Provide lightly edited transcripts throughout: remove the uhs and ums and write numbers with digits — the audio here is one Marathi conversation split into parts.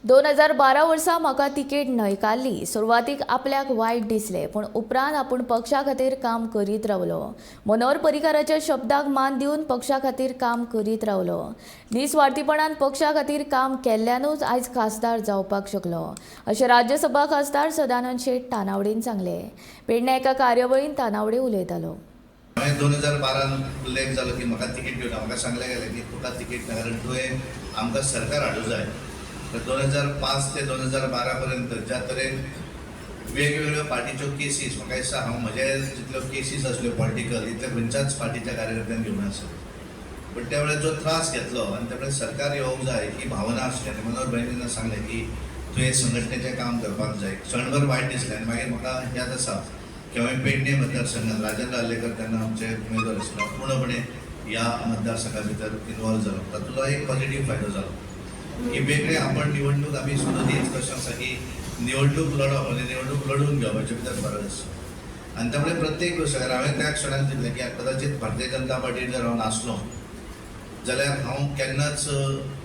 2012 वर्सा म्हाका तिकेट न्हयकारली। सुरवातीक आपल्याक वायट दिसले, पण उपरांत आपूण पक्षा खातीर काम करीत रावलो। मनोहर पर्रीकाराच्या शब्दाक मान दिवन पक्षा खातीर काम करीत रावलो। निस्वार्थीपणान पक्षा खातीर काम केल्ल्यानूच आयज खासदार जावपाक शकलो, अशें राज्यसभा खासदार सदानंद शेट तानावडेन सांगले। पेडण्या एका कार्यावळीन तानावडे उलयतालो। 2012 उल्लेख जालो की म्हाका तिकेट दिवना, म्हाका सांगलें गेलें की तुका तिकेट ना, कारण तुवें आमकां सरकार हाडूंक जाय। तर 2005 ते 2012 पर्यंत ज्या तरेन वेगवेगळ्यो पार्टीच्यो केसीस, म्हाका दिसता हांव म्हजे जितल्यो केसीस आसल्यो पॉलिटिकल तितले खंयच्याच पार्टीच्या कार्यकर्त्यांक घेवना नासलो, पण त्या वेळार जो त्रास घेतलो आनी त्या वेळार सरकार येवंक जाय ही भावना आसली। आनी मनोहर भाईन सांगलें की तुवें संघटनेचें काम करपाक जाय। क्षणभर वायट दिसलें आनी मागीर म्हाका याद आसा की हांवें पेडणे मतदारसंघात राजेंद्र आर्लेकर तेन्ना आमचे उमेदवार आसलो, पूर्णपणे ह्या मतदारसंघा भितर इनवॉल्व जालो। तातूंतलो एक पॉझिटिव्ह फायदो जालो की वेगळे आपण निवडणूक आमी सुद्दां कशें आसा की निवडणूक लडप आनी निवडणूक लडून घेवप हाचे भितर फरक आसा। आनी त्यामुळे प्रत्येक गोश्ट हांवें त्या क्षणाक चिंतलें की कदाचित भारतीय जनता पार्टीन जर हांव नासलो जाल्यार हांव केन्नाच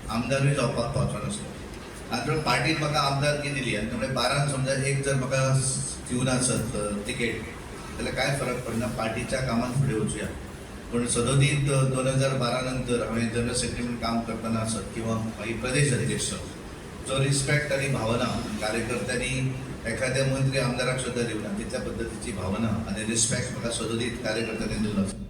आमदारूय जावपाक पावचो नासलो। आनी पार्टीन म्हाका आमदारकी दिली आनी त्यामुळे 12 समजा एक जर म्हाका दिवना आसत तिकेट जाल्यार कांय फरक पडना, पार्टीच्या कामान फुडें वचुया। पण सदोदीत 2012 नंतर हांवें जनरल सेक्रेटरी म्हणून काम करतना आसत किंवा मागीर प्रदेश अध्यक्ष, जो रिस्पेक्ट आनी भावना कार्यकर्त्यांनी एखाद्या मंत्री आमदाराक सुद्दां दिवना तितल्या पद्दतीची भावना आनी रिस्पेक्ट म्हाका सदोदीत कार्यकर्त्यांनी दिलो।